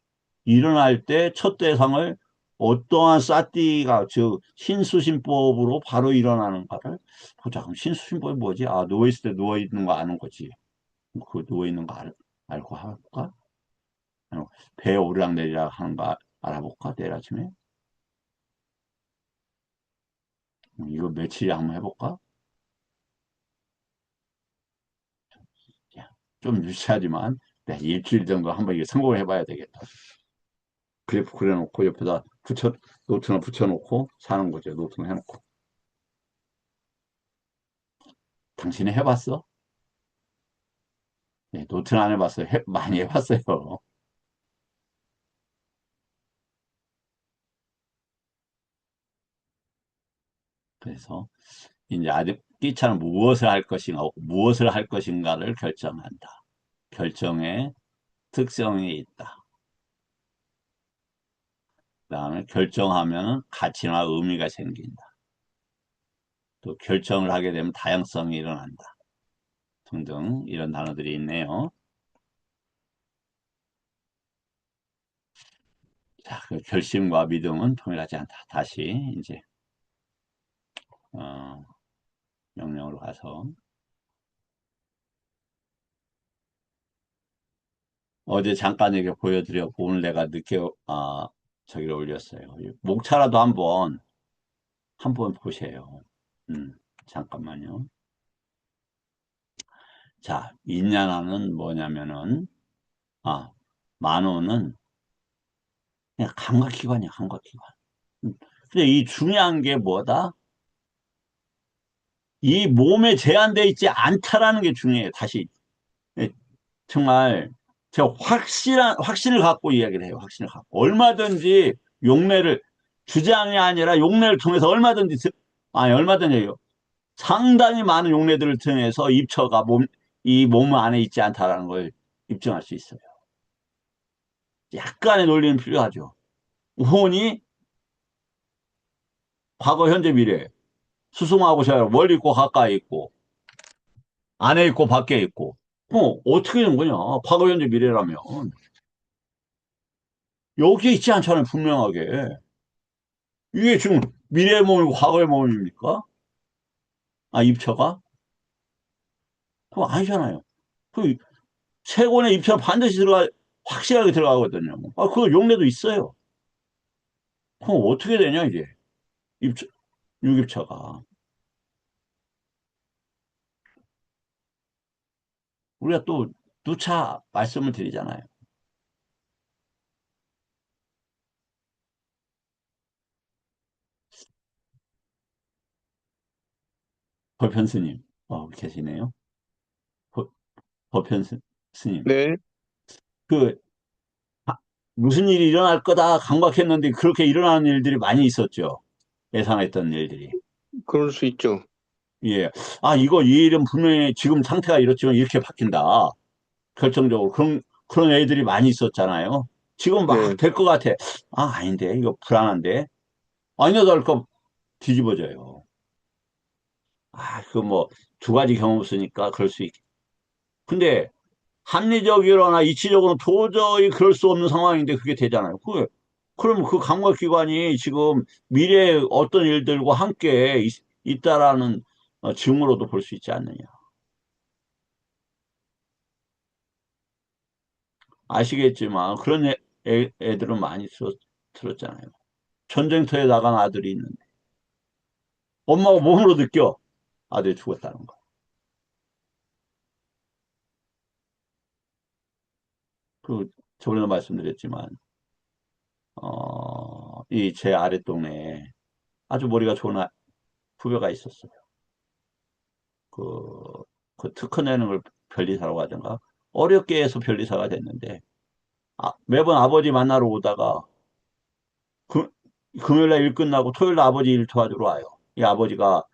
일어날 때 첫 대상을 어떠한 쌀띠가, 즉, 신수신법으로 바로 일어나는가를 보자. 그럼 신수신법이 뭐지? 아, 누워있을 때 누워있는 거 아는 거지. 그 누워있는 거 알고 할까? 어, 배에 오르락내리락 하는 거 알아볼까? 내일 아침에? 이거 며칠이 한번 해볼까? 야, 좀 유치하지만, 내가 일주일 정도 한번 이게 성공을 해봐야 되겠다. 그래프 그려놓고 옆에다 노트나 붙여놓고 사는 거죠. 노트나 해놓고. 당신이 해봤어? 네, 노트는 안 해봤어요. 많이 해봤어요. 그래서 이제 아직 끼차는 무엇을 할 것인가, 무엇을 할 것인가를 결정한다. 결정에 특성이 있다. 그다음에 결정하면 가치나 의미가 생긴다. 또 결정을 하게 되면 다양성이 일어난다. 등등 이런 단어들이 있네요. 자, 그 결심과 믿음은 통일하지 않다. 다시 이제 어, 명령으로 가서 어제 잠깐 이렇게 보여드렸고 오늘 내가 늦게 저기를 올렸어요. 목차라도 한번 보세요. 음, 잠깐만요. 자, 인야나는 뭐냐면은 아, 만호는 그냥 감각기관이야, 감각기관. 음, 근데 이 중요한 게 뭐다? 이 몸에 제한되어 있지 않다라는 게 중요해요. 다시 예, 정말 제가 확신을 갖고 이야기를 해요. 확신을 갖고 얼마든지 용례를 주장이 아니라 용례를 통해서 얼마든지요. 상당히 많은 용례들을 통해서 입처가 이 몸 안에 있지 않다라는 걸 입증할 수 있어요. 약간의 논리는 필요하죠. 우혼이 과거, 현재, 미래 수승하고 잘 멀리 있고 가까이 있고 안에 있고 밖에 있고 어떻게 된 거냐? 과거, 현재, 미래라면 여기에 있지 않잖아요. 분명하게. 이게 지금 미래의 몸이고 과거의 몸입니까? 아, 입처가? 그거 아니잖아요. 그 세권의 입처는 반드시 확실하게 들어가거든요. 아, 그 용례도 있어요. 그럼 어떻게 되냐, 이제. 입처, 유입처가. 우리가 또 누차 말씀을 드리잖아요. 법현 스님. 계시네요. 법, 법현 스님. 네, 그, 아, 무슨 일이 일어날 거다 강박했는데 그렇게 일어나는 일들이 많이 있었죠. 예상했던 일들이. 그럴 수 있죠. 예. 아, 이 일은 분명히 지금 상태가 이렇지만 이렇게 바뀐다. 결정적으로. 그런 애들이 많이 있었잖아요. 지금 막 네, 될 것 같아. 아, 아닌데. 이거 불안한데. 아니나 다를까 뒤집어져요. 아, 그 뭐, 두 가지 경험 없으니까 그럴 수 있. 근데 합리적이거나 이치적으로는 도저히 그럴 수 없는 상황인데 그게 되잖아요. 그럼 그 감각기관이 지금 미래에 어떤 일들과 함께 있다라는 증으로도 볼 수 있지 않느냐. 아시겠지만 그런 애들은 많이 들었잖아요. 전쟁터에 나간 아들이 있는데 엄마가 몸으로 느껴 아들이 죽었다는 거. 그 저번에도 말씀드렸지만 이 제 아랫동네에 아주 머리가 좋은 후배가 있었어요. 그, 그 특허 내는 걸 변리사라고 하던가 어렵게 해서 변리사가 됐는데 매번 아버지 만나러 오다가 그, 금요일날 일 끝나고 토요일날 아버지 일 도와주러 와요. 이 아버지가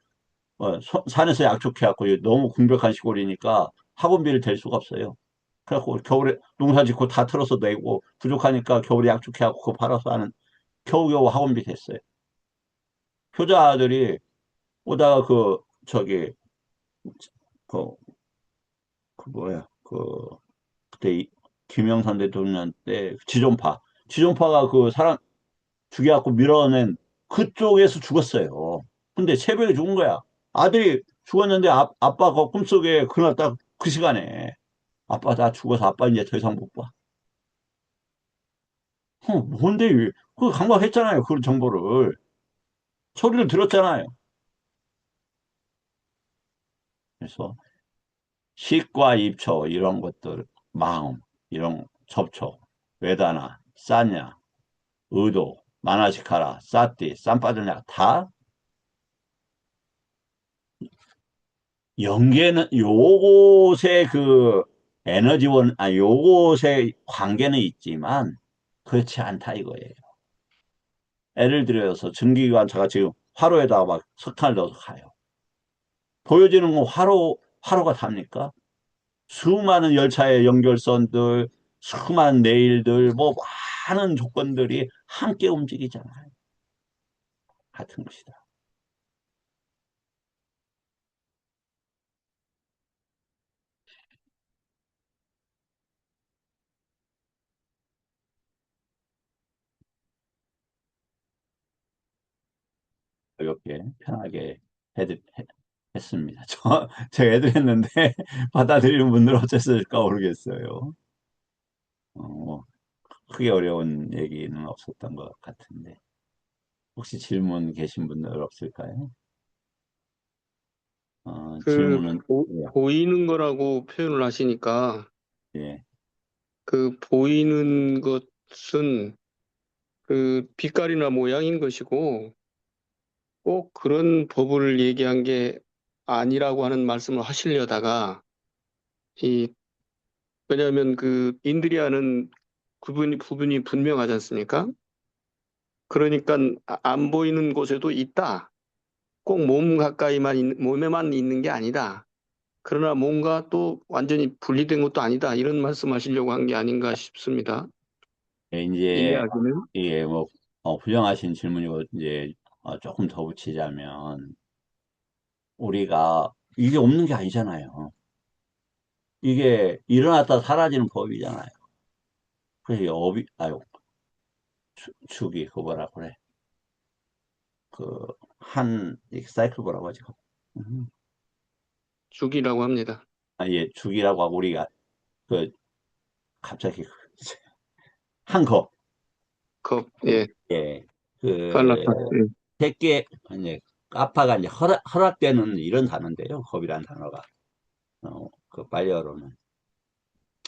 산에서 약속해갖고 너무 궁벽한 시골이니까 학원비를 댈 수가 없어요. 그래갖고 겨울에 농사 짓고 다 털어서 내고 부족하니까 겨울에 약속해갖고 그거 팔아서 하는 겨우겨우 학원비 됐어요. 효자 아들이 오다가 그, 뭐야, 그때 김영삼 대통령 때 지존파가 그 사람 죽여갖고 밀어낸 그쪽에서 죽었어요. 근데 새벽에 죽은 거야. 아들이 죽었는데 아빠가 꿈속에 그날 딱 그 시간에 아빠 다 죽어서 아빠 이제 더 이상 못 봐. 뭔데? 그 강박했잖아요. 그 정보를. 소리를 들었잖아요. 그래서 식과 입초 이런 것들, 마음, 이런 접촉, 외다나, 사냐, 의도, 마나시카라, 사띠, 쌈빠드냐 다 연계는 요것의 그 에너지원, 요것의 관계는 있지만 그렇지 않다 이거예요. 예를 들어서 증기관차가 지금 화로에다가 막 석탄을 넣어서 가요. 보여지는 건 화로가 답니까? 수많은 열차의 연결선들, 수많은 레일들, 뭐 많은 조건들이 함께 움직이잖아요. 같은 것이다. 이렇게 편하게 했습니다. 제가 애들 했는데 받아들이는 분들 어땠을까 모르겠어요. 뭐 크게 어려운 얘기는 없었던 것 같은데 혹시 질문 계신 분들 없을까요? 그 질문은 예, 보이는 거라고 표현을 하시니까 예. 그 보이는 것은 그 빛깔이나 모양인 것이고 꼭 그런 법을 얘기한 게 아니라고 하는 말씀을 하시려다가 이 왜냐하면 그 인드리아는 구분이 분명하지 않습니까? 그러니까 안 보이는 곳에도 있다. 꼭 몸에만 있는 게 아니다. 그러나 뭔가 또 완전히 분리된 것도 아니다. 이런 말씀하시려고 한 게 아닌가 싶습니다. 예, 이제 이해하기는. 이게 뭐 훌륭하신 질문이고 이제 조금 더 붙이자면 우리가 이게 없는 게 아니잖아요. 이게 일어났다 사라지는 법이잖아요. 그래서 축이 그 뭐라 그래? 그 이 사이클 뭐라고 하지? 음. 죽이라고 합니다. 예, 죽이라고 하고 우리가 그 갑자기 한 거. 예, 예. 그 팔라타. 예. 새끼 이제 까파가 이제 허락되는 이런 단어인데요. 겁이란 단어가. 그 빨리어로는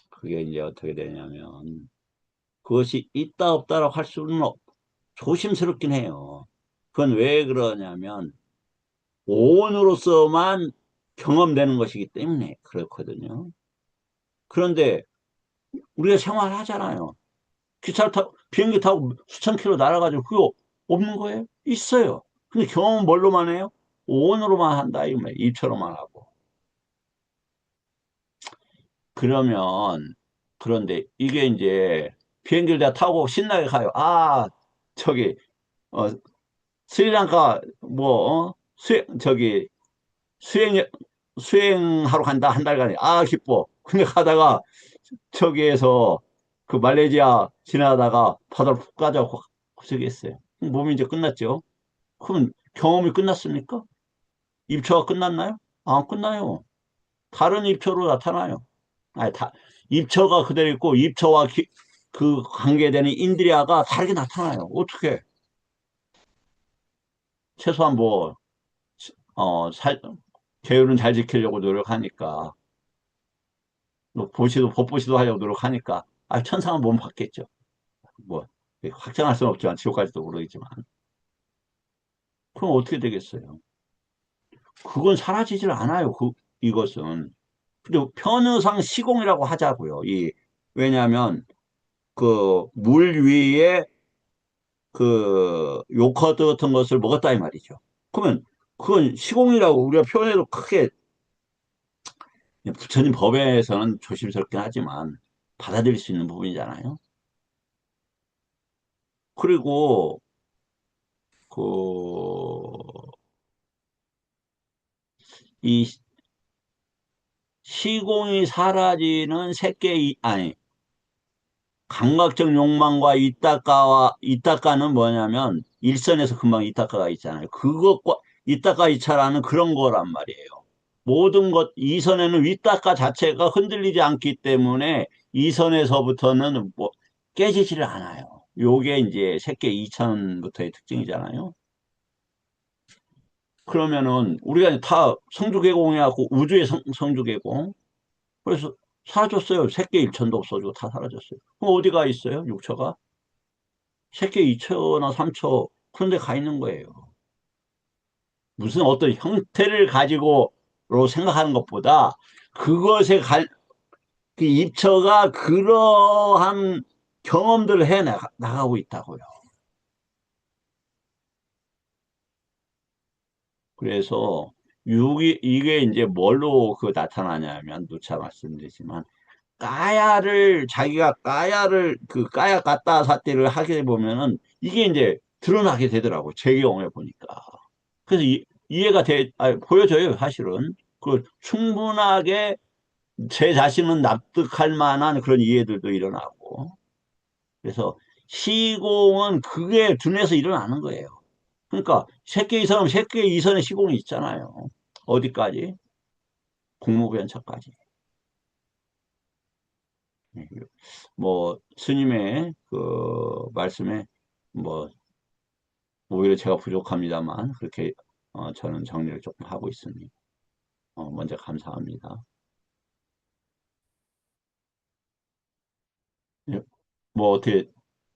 그게 이제 어떻게 되냐면 그것이 있다 없다라고 할 수는 조심스럽긴 해요. 그건 왜 그러냐면 오온으로서만 경험되는 것이기 때문에 그렇거든요. 그런데 우리가 생활하잖아요. 기차를 타고 비행기 타고 수천 킬로 날아가지고 그거 없는 거예요? 있어요. 근데 경험은 뭘로만 해요? 오온으로만 한다 이 말이에요. 입처로만 하고. 그러면 그런데 이게 이제 비행기를 다 타고 신나게 가요. 저기 어, 스리랑카 수행 수행하러 간다 한 달간에 기뻐. 근데 가다가 저기에서 그 말레이시아 지나다가 바다로 푹 빠져 고생했어요. 몸이 이제 끝났죠. 그럼 경험이 끝났습니까? 입처가 끝났나요? 안 끝나요. 다른 입처로 나타나요. 아니, 입처가 그대로 있고 입처와 그 관계되는 인드리아가 다르게 나타나요. 어떻게? 최소한 어, 살, 계율은 잘 지키려고 노력하니까, 법보시도 하려고 노력하니까, 천상은 몸 받겠죠. 뭐, 확정할 수는 없지만, 지옥까지도 모르겠지만. 그럼 어떻게 되겠어요? 그건 사라지질 않아요. 이것은. 근데 편의상 시공이라고 하자고요. 왜냐하면, 그, 물 위에 요커트 같은 것을 먹었다 이 말이죠. 그러면, 그건 시공이라고 우리가 표현해도 크게 부처님 법에서는 조심스럽긴 하지만 받아들일 수 있는 부분이잖아요. 그리고 그 이 시공이 사라지는 새끼 아니 감각적 욕망과 이따가는 뭐냐면 일선에서 금방 이따가가 있잖아요. 그것과 이따가 이차라는 그런 거란 말이에요. 모든 것 이선에는 윗따가 자체가 흔들리지 않기 때문에 이선에서부터는 뭐 깨지지를 않아요. 요게 이제 세계 2000부터의 특징이잖아요. 그러면은 우리가 다 성주개공해갖고 우주의 성주개공. 그래서 사라졌어요. 세계 1천도 없어지고 다 사라졌어요. 그럼 어디가 있어요? 육처가? 세계 2처나 3처 그런 데 가 있는 거예요. 무슨 어떤 형태를 가지고로 생각하는 것보다 그것에 그 입처가 그러한 경험들을 해 나가고 있다고요. 그래서 이게 이제 뭘로 그 나타나냐면 누차 말씀드리지만 자기가 그 까야 까따 사띠를 하게 보면은 이게 이제 드러나게 되더라고. 제 경우에 보니까. 그래서 이해가 보여져요, 사실은. 그 충분하게 제 자신은 납득할 만한 그런 이해들도 일어나고. 그래서 시공은 그게 두뇌에서 일어나는 거예요. 그러니까 새끼 이선은 새끼 이선의 시공이 있잖아요. 어디까지? 공무변차까지. 뭐 스님의 그 말씀에 뭐 오히려 제가 부족합니다만 그렇게 저는 정리를 조금 하고 있습니다. 먼저 감사합니다. 예, 뭐 어떻게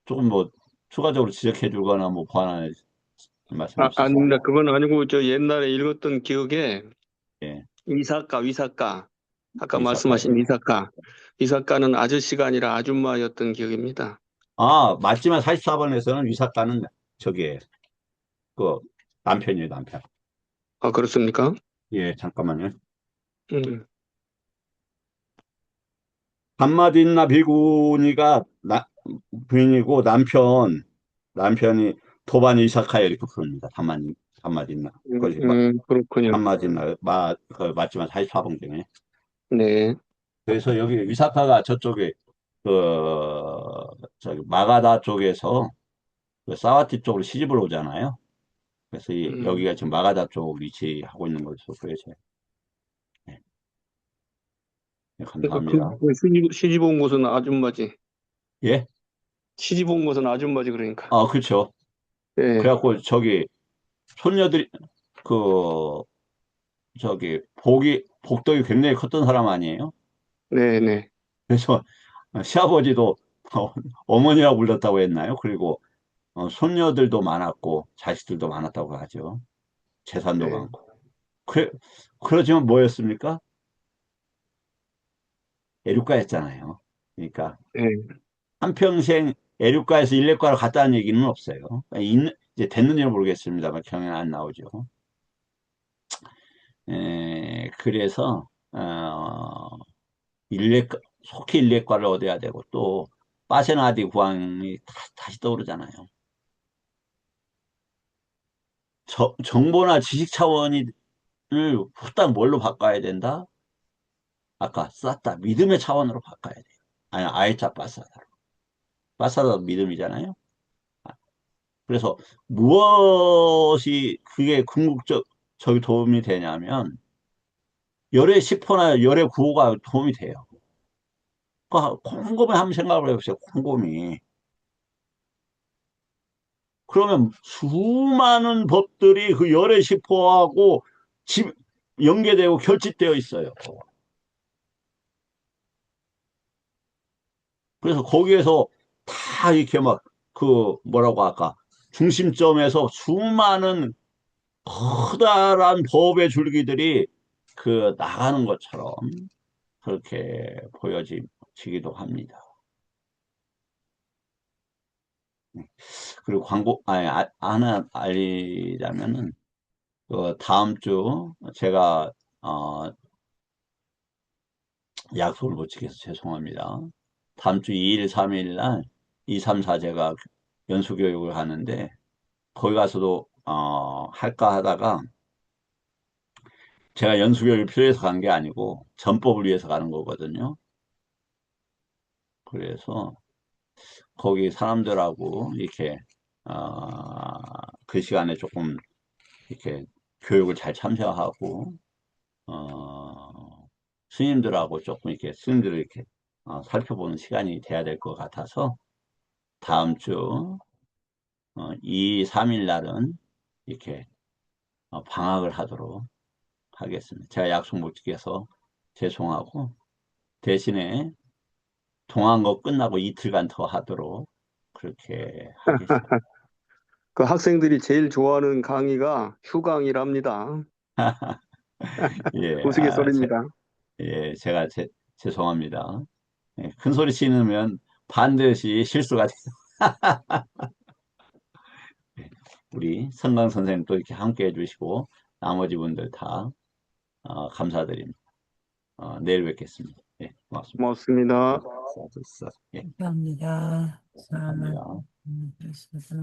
조금 뭐 추가적으로 지적해 줄거나 뭐 보완할 말씀 있으세요? 아닙니다. 그건 아니고 저 옛날에 읽었던 기억에 예, 이사카, 아까 말씀하신 이사카요. 이사카는 아저씨가 아니라 아줌마였던 기억입니다. 아, 맞지만 44번에서는 위사카는 저기 그 남편이에요, 남편. 아, 그렇습니까? 예, 잠깐만요. 음, 한마디나 비구니가 부인이고 남편이 도반 이사카에 이렇게 부릅니다. 한마디나 거기 그렇군요. 한마디나 맞지만 44번 중에. 네. 그래서 여기 위사카가 저쪽에 그 저기 마가다 쪽에서 그 사와티 쪽으로 시집을 오잖아요. 그래서 음, 여기가 지금 마가다 쪽 위치하고 있는 것으로 보여져요. 네, 네, 그러니까 감사합니다. 시집 온 곳은 아줌마지. 예? 시집 온 곳은 아줌마지, 그러니까. 아, 그렇죠. 예, 그래갖고 저기 손녀들이 그 저기 복덕이 굉장히 컸던 사람 아니에요? 네. 그래서 시아버지도 어머니라고 불렀다고 했나요? 그리고 손녀들도 많았고 자식들도 많았다고 하죠. 재산도 네, 많고. 그래, 그러지만 뭐였습니까? 애류가였잖아요. 그러니까 네. 한평생 애류가에서 일례과를 갔다는 얘기는 없어요. 이제 됐는지는 모르겠습니다만 경향 안 나오죠. 그래서 속히 일례과를 얻어야 되고 또 파세나디 구황이 다시 떠오르잖아요. 정보나 지식 차원을 후딱 뭘로 바꿔야 된다? 아까 쌌다. 믿음의 차원으로 바꿔야 돼요. 아니, 아이자 빠사다. 빠사다 믿음이잖아요. 그래서 무엇이 그게 궁극적 저기 도움이 되냐면 열의 10호나 열의 9호가 도움이 돼요. 곰곰이 한번 생각을 해보세요. 곰곰이. 그러면 수많은 법들이 그 열의 10호하고 연계되고 결집되어 있어요. 그래서 거기에서 다 이렇게 막 그 뭐라고 할까 중심점에서 수많은 커다란 법의 줄기들이 그 나가는 것처럼 그렇게 보여지기도 합니다. 그리고 하나 알리자면은 그 다음 주 제가 약속을 못 지켜서 죄송합니다. 다음 주 2일, 3일 날 2, 3, 4 제가 연수교육을 하는데 거기 가서도 할까 하다가 제가 연수교육을 필요해서 간 게 아니고 전법을 위해서 가는 거거든요. 그래서 거기 사람들하고 이렇게 그 시간에 조금 이렇게 교육을 잘 참여하고 스님들하고 조금 이렇게 스님들을 이렇게 살펴보는 시간이 돼야 될 것 같아서 다음 주 2, 3일 날은 이렇게 방학을 하도록 하겠습니다. 제가 약속 못 지켜서 죄송하고 대신에 동안거 끝나고 이틀간 더 하도록 그렇게 하겠습니다. 그 학생들이 제일 좋아하는 강의가 휴강이랍니다. 예, 우스갯소리입니다. 예, 제가 죄송합니다. 예, 큰 소리 치면 반드시 실수가 돼요. 예, 우리 선강 선생님 또 이렇게 함께 해주시고 나머지 분들 다 감사드립니다. 내일 뵙겠습니다. 예, 고맙습니다. 고맙습니다. 예, 감사합니다. 자, 감사합니다. 그래서